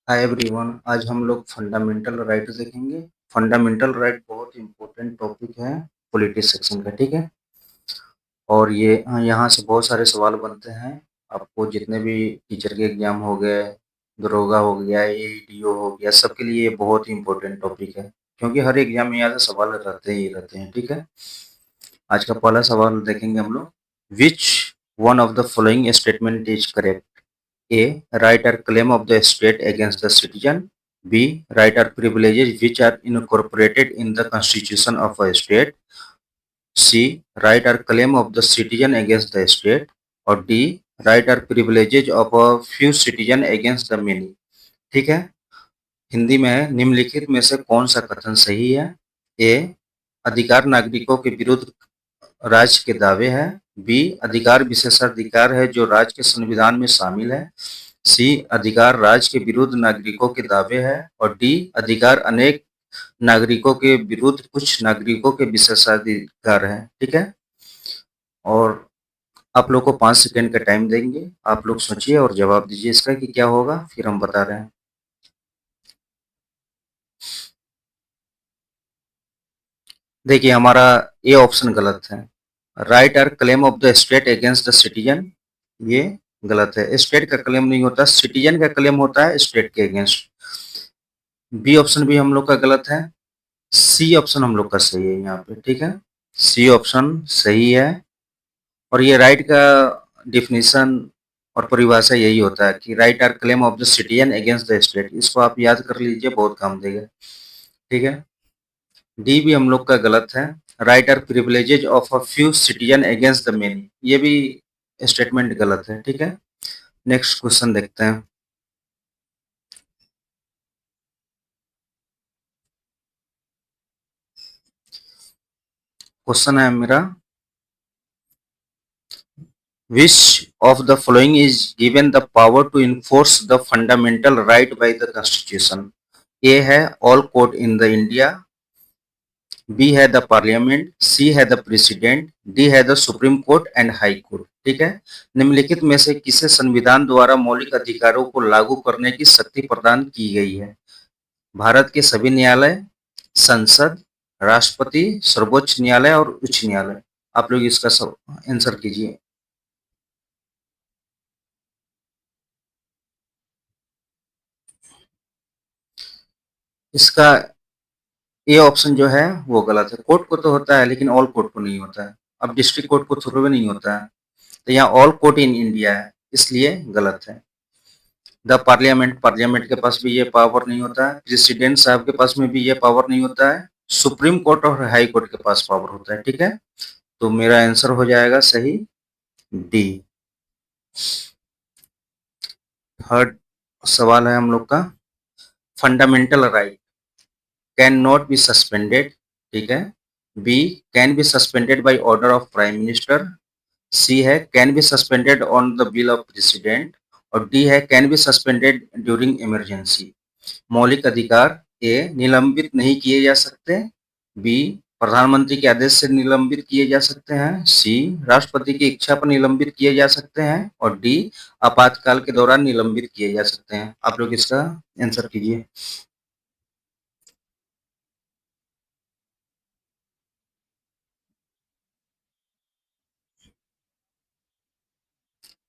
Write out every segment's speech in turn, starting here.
Hi everyone, आज हम लोग फंडामेंटल राइट देखेंगे। फंडामेंटल राइट बहुत इंपॉर्टेंट टॉपिक है पॉलिटिक्स सेक्शन का, ठीक है। और ये यहाँ से बहुत सारे सवाल बनते हैं। आपको जितने भी टीचर के एग्जाम हो गए, दरोगा हो गया, एईडीओ हो गया, सबके लिए ये बहुत ही इंपॉर्टेंट टॉपिक है, क्योंकि हर एग्जाम में यहाँ से सवाल रहते ही रहते हैं, ठीक है। आज का पहला सवाल देखेंगे हम लोग। विच one of the following statement is correct? A. Right or claim of the state against the citizen. B. Right or privileges which are incorporated in the constitution of a state. C. Right or claim of the citizen against the state. और D. Right or privileges of a few citizen against the many. ठीक है। हिंदी में है, निम्नलिखित में से कौन सा कथन सही है? ए. अधिकार नागरिकों के विरुद्ध राज्य के दावे हैं। बी. अधिकार विशेषाधिकार है जो राज्य के संविधान में शामिल है। सी. अधिकार राज्य के विरुद्ध नागरिकों के दावे है। और डी. अधिकार अनेक नागरिकों के विरुद्ध कुछ नागरिकों के विशेषाधिकार है, ठीक है। और आप लोग को 5 सेकंड का टाइम देंगे, आप लोग सोचिए और जवाब दीजिए इसका कि क्या होगा, फिर हम बता रहे हैं। देखिए, हमारा ए ऑप्शन गलत है। Right are claim of the state against the citizen, ये गलत है। स्टेट का क्लेम नहीं होता, सिटीजन का क्लेम होता है स्टेट के अगेंस्ट। बी ऑप्शन भी हम लोग का गलत है। सी ऑप्शन हम लोग का सही है यहाँ पे, ठीक है। सी ऑप्शन सही है। और ये राइट का डिफिनीशन और परिभाषा यही होता है कि right are claim of the citizen against the state. इसको आप याद कर लीजिए, बहुत काम देगा, ठीक है। डी भी हम लोग का गलत है। Right are privileges of a few citizen against the many, ये भी स्टेटमेंट गलत है, ठीक है। नेक्स्ट क्वेश्चन देखते हैं। क्वेश्चन है मेरा, which of the following is given the power to enforce the fundamental right by the constitution? A है all court in the India, B है द पार्लियामेंट, सी है द प्रेसिडेंट, डी है the supreme court and high court, ठीक है। निम्नलिखित में से किसे संविधान द्वारा मौलिक अधिकारों को लागू करने की शक्ति प्रदान की गई है? भारत के सभी न्यायालय, संसद, राष्ट्रपति, सर्वोच्च न्यायालय और उच्च न्यायालय। आप लोग इसका सब आंसर कीजिए। इसका ए ऑप्शन जो है वो गलत है। कोर्ट को तो होता है लेकिन ऑल कोर्ट को नहीं होता है। अब डिस्ट्रिक्ट कोर्ट को थोड़ा भी नहीं होता है, तो यहाँ ऑल कोर्ट इन इंडिया है, इसलिए गलत है। द पार्लियामेंट, पार्लियामेंट के पास भी ये पावर नहीं होता है। प्रेसिडेंट साहब के पास में भी ये पावर नहीं होता है। सुप्रीम कोर्ट और हाई कोर्ट के पास पावर होता है, ठीक है। तो मेरा आंसर हो जाएगा सही डी। थर्ड सवाल है हम लोग का, fundamental right can not be suspended, ठीक है। B, can be suspended by order of prime minister. C है can be suspended on the will of president. और डी है can be suspended during emergency. मौलिक अधिकार, ए निलंबित नहीं किए जा सकते। बी, प्रधानमंत्री के आदेश से निलंबित किए जा सकते हैं। सी, राष्ट्रपति की इच्छा पर निलंबित किए जा सकते हैं। और डी, आपातकाल के दौरान निलंबित किए जा सकते हैं। आप लोग इसका आंसर कीजिए।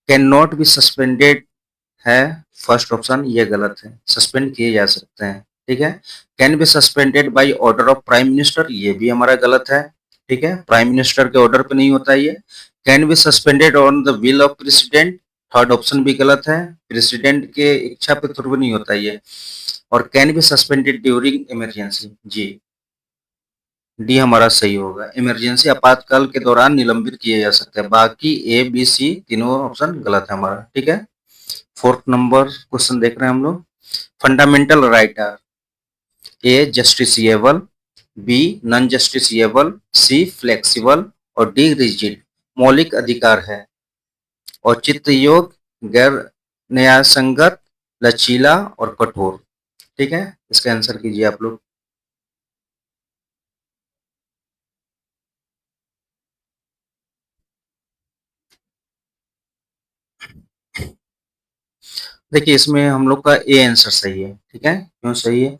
कैन नॉट बी सस्पेंडेड है फर्स्ट ऑप्शन, ये गलत है। सस्पेंड किए जा सकते हैं, ठीक है। Can be suspended by order of prime minister, ये भी हमारा गलत है, ठीक है। प्राइम मिनिस्टर के ऑर्डर पे नहीं होता ये। Can be suspended on the will of president, third option भी गलत है। प्रेसिडेंट के इच्छा पे थ्रू नहीं होता ये। और can be suspended during emergency, G D हमारा सही होगा। इमरजेंसी आपातकाल के दौरान निलंबित किए जा सकते हैं। बाकी ए बी सी तीनों ऑप्शन गलत है हमारा, ठीक है। फोर्थ नंबर क्वेश्चन देख रहे हैं हम लोग। Fundamental right are A justiciable, B non justiciable, C flexible और डी रिजिड। मौलिक अधिकार है, औचित्य योग्य, गैर न्यायसंगत, लचीला और कठोर, ठीक है। इसका आंसर कीजिए आप लोग। देखिए इसमें हम लोग का ए आंसर सही है, ठीक है। क्यों सही है?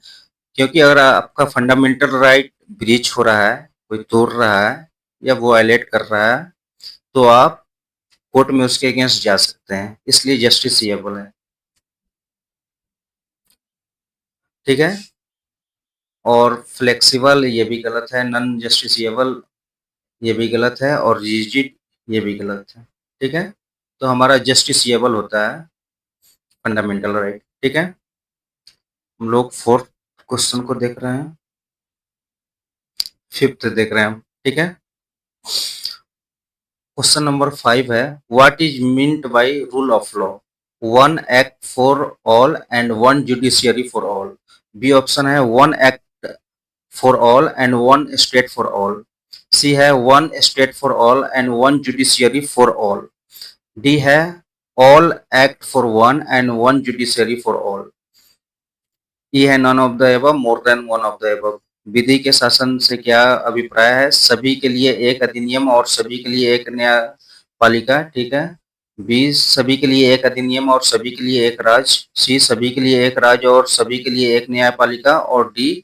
क्योंकि अगर आपका फंडामेंटल राइट ब्रीच हो रहा है, कोई तोड़ रहा है या वायलेट कर रहा है, तो आप कोर्ट में उसके अगेंस्ट जा सकते हैं, इसलिए जस्टिसएबल है, ठीक है। और फ्लेक्सिबल ये भी गलत है, नॉन जस्टिसएबल ये भी गलत है, और रिजिड ये भी गलत है, ठीक है। तो हमारा जस्टिसएबल होता है फंडामेंटल राइट, ठीक है। हम लोग फोर्थ क्वेश्चन को देख रहे हैं, फिफ्थ देख रहे हैं हम, ठीक है। क्वेश्चन नंबर 5 है, what is meant by rule of law? One act for all and one judiciary for all. B option है one act for all and one state for all. C है one state for all and one judiciary for all. D है all act for one and one judiciary for all. E है none of the above, more than one of the above. विधि के शासन से क्या अभिप्राय है? सभी के लिए एक अधिनियम और सभी के लिए एक न्यायपालिका, ठीक है। बी सभी के लिए एक अधिनियम और सभी के लिए एक राज्य। सी सभी के लिए एक राज्य और सभी के लिए एक न्यायपालिका। और डी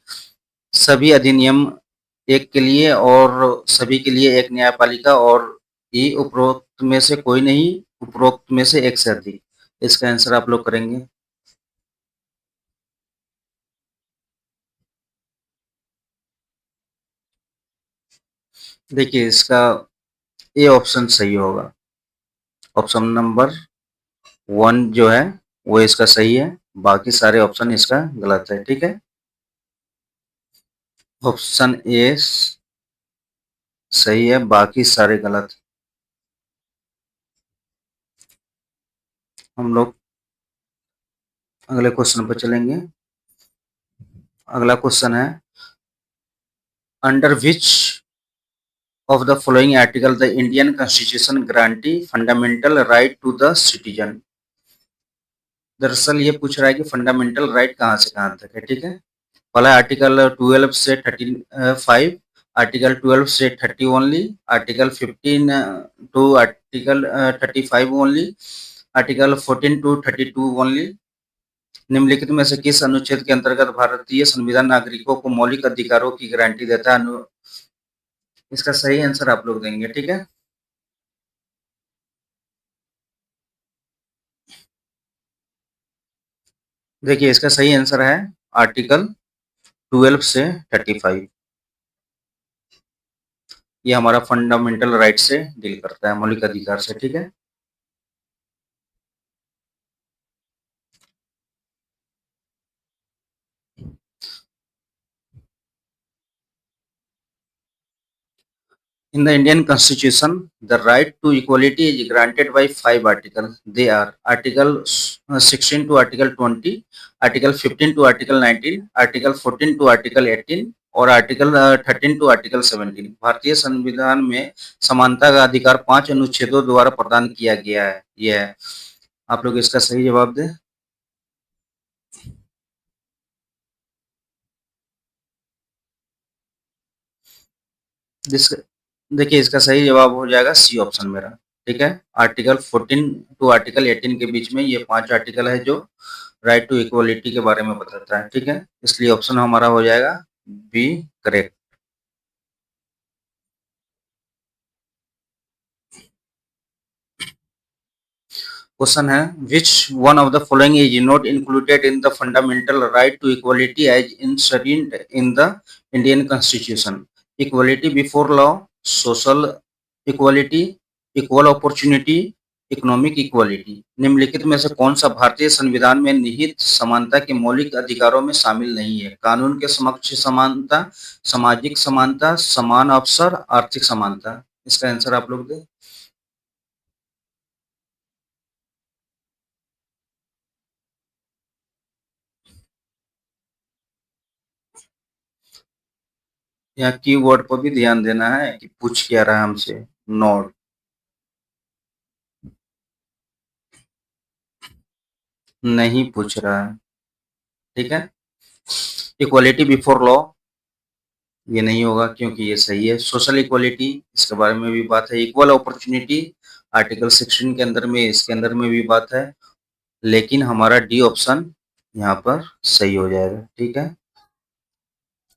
सभी अधिनियम एक के लिए और सभी के लिए एक न्यायपालिका। और ई उपरोक्त में से कोई नहीं, उपरोक्त में से एक से अधिक। इसका आंसर आप लोग करेंगे। देखिए इसका ए ऑप्शन सही होगा। ऑप्शन नंबर 1 जो है वो इसका सही है, बाकी सारे ऑप्शन इसका गलत है, ठीक है। ऑप्शन ए सही है, बाकी सारे गलत। हम लोग अगले क्वेश्चन पर चलेंगे। अगला क्वेश्चन है, under which of the following article the Indian constitution grants fundamental right to the citizen? दरअसल ये पूछ रहा है कि फंडामेंटल राइट कहाँ से कहाँ तक है, ठीक है। पहला आर्टिकल 12 से 35, आर्टिकल 12 से 30 only, article 15 to article 35 only, article 14 to 32 only. निम्नलिखित में से किस अनुच्छेद के अंतर्गत भारतीय संविधान नागरिकों को मौलिक अधिकारों की गारंटी देता है? इसका सही आंसर आप लोग देंगे, ठीक है। देखिए इसका सही आंसर है आर्टिकल 12 से 35। ये हमारा फंडामेंटल राइट से डील करता है, मौलिक अधिकार से, ठीक है। In the Indian Constitution, the right to equality is granted by 5 articles. They are Article 16 to Article 20, Article 15 to Article 19, Article 14 to Article 18 और आर्टिकल 13 टू आर्टिकल 17। भारतीय संविधान में समानता का अधिकार 5 अनुच्छेदों द्वारा प्रदान किया गया है। यह है, आप लोग इसका सही जवाब दें। देखिए इसका सही जवाब हो जाएगा सी ऑप्शन मेरा, ठीक है। आर्टिकल 14 टू आर्टिकल 18 के बीच में ये 5 आर्टिकल है जो राइट टू इक्वलिटी के बारे में बताता है, ठीक है। इसलिए ऑप्शन हमारा हो जाएगा बी करेक्ट। क्वेश्चन है, which one of the following is not included in the fundamental right to equality as ensured in the Indian constitution? Equality before law, social equality, equal opportunity, economic equality. निम्नलिखित में से कौन सा भारतीय संविधान में निहित समानता के मौलिक अधिकारों में शामिल नहीं है? कानून के समक्ष समानता, सामाजिक समानता, समान अवसर, आर्थिक समानता। इसका आंसर आप लोग दें। यहाँ कीवर्ड पर भी ध्यान देना है कि पूछ क्या रहा है हमसे। नॉट, नहीं पूछ रहा है, ठीक है। इक्वलिटी बिफोर लॉ ये नहीं होगा क्योंकि ये सही है। सोशल इक्वलिटी इसके बारे में भी बात है। इक्वल अपॉर्चुनिटी आर्टिकल 16 के अंदर में, इसके अंदर में भी बात है। लेकिन हमारा डी ऑप्शन यहाँ पर सही हो जाएगा। ठीक है,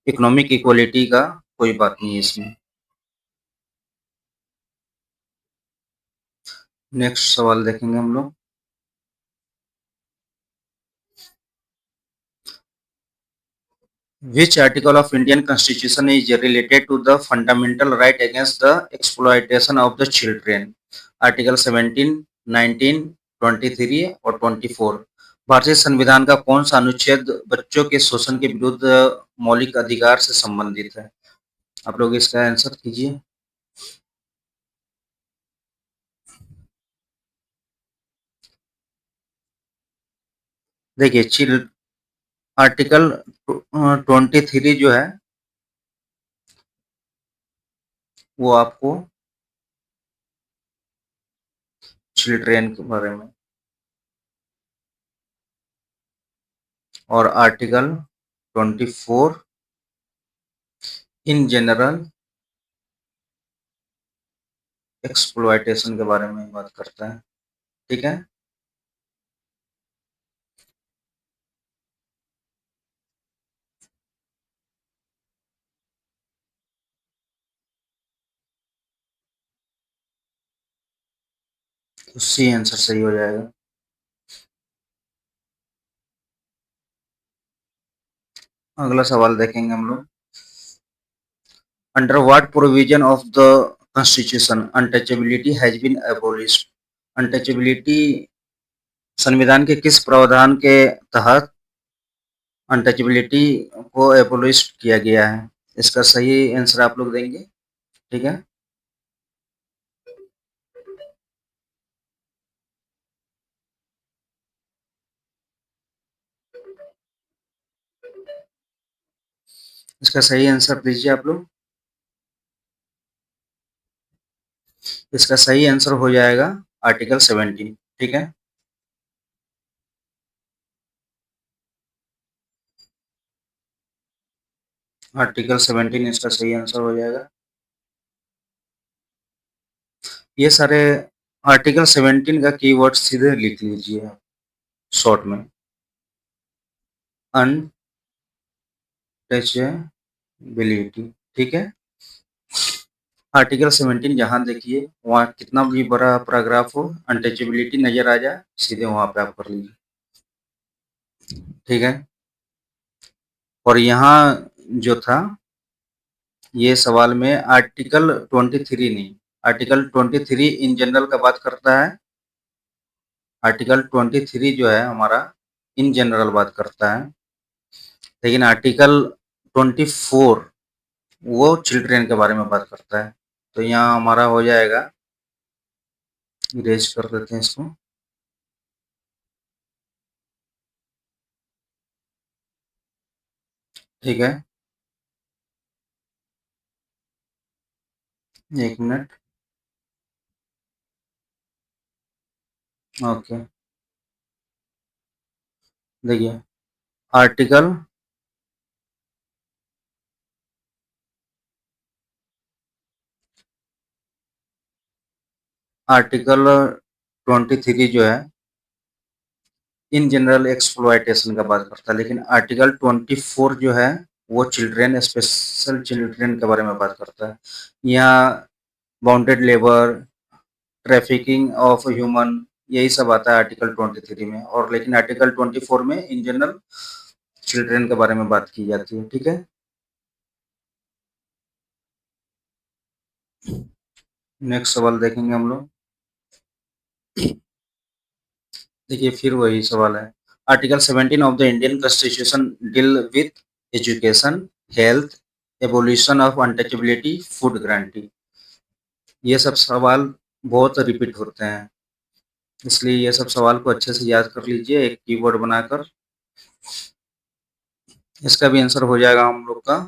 इकोनॉमिक इक्वलिटी का कोई बात नहीं है इसमें। नेक्स्ट सवाल देखेंगे हम लोग। Which article of Indian Constitution is related to the fundamental right against the exploitation of the children? Article 17, 19, 23 और 24। भारतीय संविधान का कौन सा अनुच्छेद बच्चों के शोषण के विरुद्ध मौलिक अधिकार से संबंधित है? आप लोग इसका आंसर कीजिए। देखिए, आर्टिकल 23 जो है वो आपको चिल्ड्रेन के बारे में, और आर्टिकल 24 इन जनरल एक्सप्लॉयटेशन के बारे में बात करता है। ठीक है, तो सी आंसर सही हो जाएगा। अगला सवाल देखेंगे हम लोग। Under what provision of the constitution untouchability has been abolished? Untouchability संविधान के किस प्रावधान के तहत अनटचेबिलिटी को एबोलिश किया गया है? इसका सही आंसर आप लोग देंगे। ठीक है, इसका सही आंसर दीजिए आप लोग। इसका सही आंसर हो जाएगा आर्टिकल 17। ठीक है, आर्टिकल 17 इसका सही आंसर हो जाएगा। ये सारे आर्टिकल 17 का कीवर्ड सीधे लिख लीजिए आप शॉर्ट में। अनटचेबिलिटी। ठीक है, आर्टिकल 17 जहां देखिए वहां कितना भी बड़ा पैराग्राफ हो, अनटचेबिलिटी नजर आ जाए, सीधे वहां पे आप कर लीजिए। ठीक है, और यहाँ जो था ये सवाल में आर्टिकल 23 नहीं, आर्टिकल 23 इन जनरल का बात करता है। आर्टिकल 23 जो है हमारा इन जनरल बात करता है, लेकिन आर्टिकल 24 वो चिल्ड्रेन के बारे में बात करता है। तो यहाँ हमारा हो जाएगा, इरेज कर देते हैं इसको। ठीक है, एक मिनट। ओके, देखिए आर्टिकल आर्टिकल 23 जो है इन जनरल एक्सप्लॉयटेशन का बात करता है, लेकिन आर्टिकल 24 जो है वो चिल्ड्रेन, स्पेशल चिल्ड्रेन के बारे में बात करता है। यहाँ bounded labour, trafficking of human, यही सब आता है आर्टिकल 23 में, और लेकिन आर्टिकल 24 में इन जनरल चिल्ड्रेन के बारे में बात की जाती है। ठीक है, नेक्स्ट सवाल देखेंगे हम लोग। देखिए फिर वही सवाल है। Article 17 of the Indian constitution deal with education, health, abolition of untouchability, food guarantee. ये सब सवाल बहुत रिपीट होते हैं, इसलिए ये सब सवाल को अच्छे से याद कर लीजिए एक कीवर्ड बनाकर। इसका भी आंसर हो जाएगा हम लोग का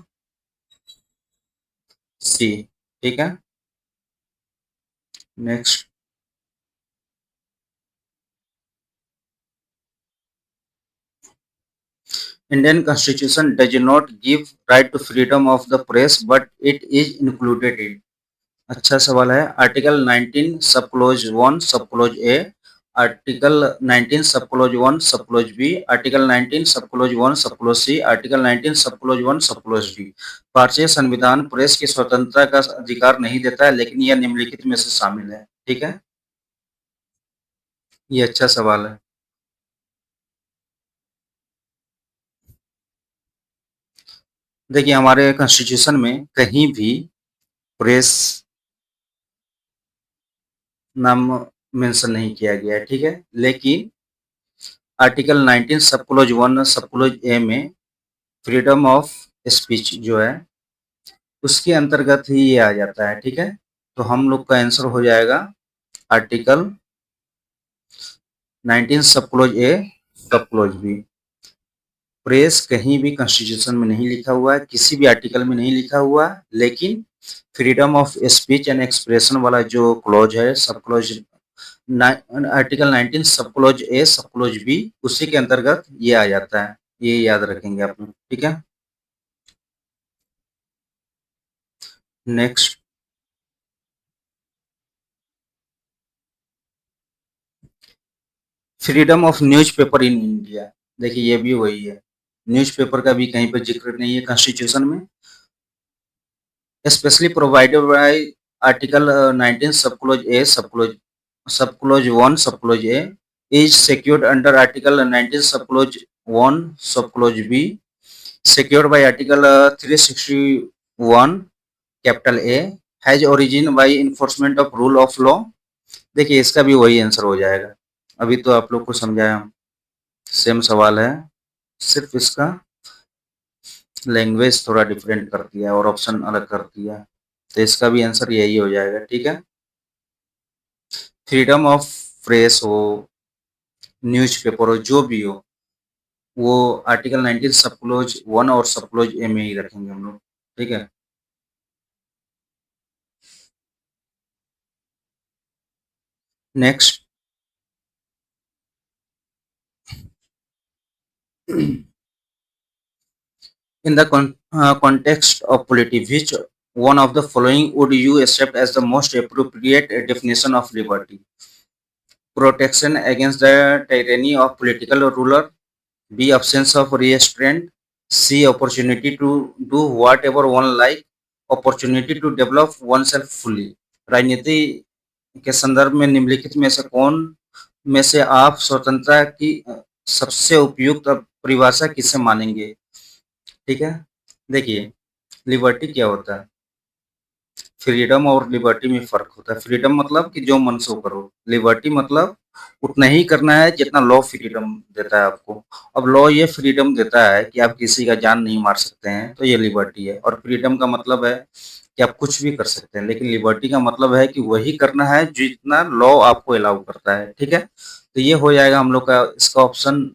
सी। ठीक है, next. Indian constitution does not give right to freedom of the press but it is included in. अच्छा सवाल है। आर्टिकल 19 सब क्लोज 1 सब क्लोज ए, आर्टिकल 19 सब क्लोज 1 सब क्लोज बी, आर्टिकल 19 सब क्लोज 1 सब क्लोज सी, आर्टिकल 19 सब क्लोज 1 सब क्लोज डी। भारतीय संविधान प्रेस की स्वतंत्रता का अधिकार नहीं देता है, लेकिन यह निम्नलिखित में से शामिल है। ठीक है, ये अच्छा सवाल है। देखिए, हमारे कॉन्स्टिट्यूशन में कहीं भी प्रेस नाम मेंशन नहीं किया गया है, ठीक है, लेकिन आर्टिकल 19 सब क्लोज 1 सब क्लोज ए में फ्रीडम ऑफ स्पीच जो है उसके अंतर्गत ही ये आ जाता है। ठीक है, तो हम लोग का आंसर हो जाएगा आर्टिकल 19 सब क्लोज ए सब क्लोज बी। प्रेस कहीं भी कॉन्स्टिट्यूशन में नहीं लिखा हुआ है, किसी भी आर्टिकल में नहीं लिखा हुआ है, लेकिन freedom of speech and expression वाला जो क्लॉज है sub clause article 19 sub clause A sub clause B उसी के अंतर्गत ये आ जाता है। ये याद रखेंगे आप लोग। ठीक है, next, freedom of newspaper in India. देखिए, ये भी वही है, न्यूज़पेपर का भी कहीं पर जिक्र नहीं है कॉन्स्टिट्यूशन में। Specially provided by article 19 sub clause A sub clause 1 sub clause A is secured under Article 19 subclause 1 subclause B, secured by Article 361 capital A, has origin by enforcement of rule of law। देखिए, इसका भी वही answer हो जाएगा, अभी तो आप लोग को समझाया हम, सेम सवाल है, सिर्फ इसका लैंग्वेज थोड़ा डिफरेंट कर दिया और ऑप्शन अलग कर दिया, तो इसका भी आंसर यही हो जाएगा। ठीक है, फ्रीडम ऑफ प्रेस हो, न्यूज़पेपर हो, जो भी हो, वो आर्टिकल 19 सब क्लोज 1 और सब क्लोज ए में ही रखेंगे हम लोग। ठीक है, next, in the context of polity, which one of the following would you accept as the most appropriate definition of liberty? Protection against the tyranny of political ruler, B, absence of restraint, C, opportunity to do whatever one like, opportunity to develop oneself fully। राजनीति के संदर्भ में निम्नलिखित में से कौन में से आप स्वतंत्रता की सबसे उपयुक्त परिभाषा किसे मानेंगे? ठीक है, देखिए, लिबर्टी क्या होता है, फ्रीडम और लिबर्टी में फर्क होता है। फ्रीडम मतलब कि जो मन से करो, लिबर्टी मतलब उतना ही करना है जितना लॉ फ्रीडम देता है आपको। अब लॉ ये फ्रीडम देता है कि आप किसी का जान नहीं मार सकते हैं, तो ये लिबर्टी है। और फ्रीडम का मतलब है कि आप कुछ भी कर सकते हैं, लेकिन लिबर्टी का मतलब है कि वही करना है जितना लॉ आपको अलाउ करता है। ठीक है, तो ये हो जाएगा हम लोग का इसका ऑप्शन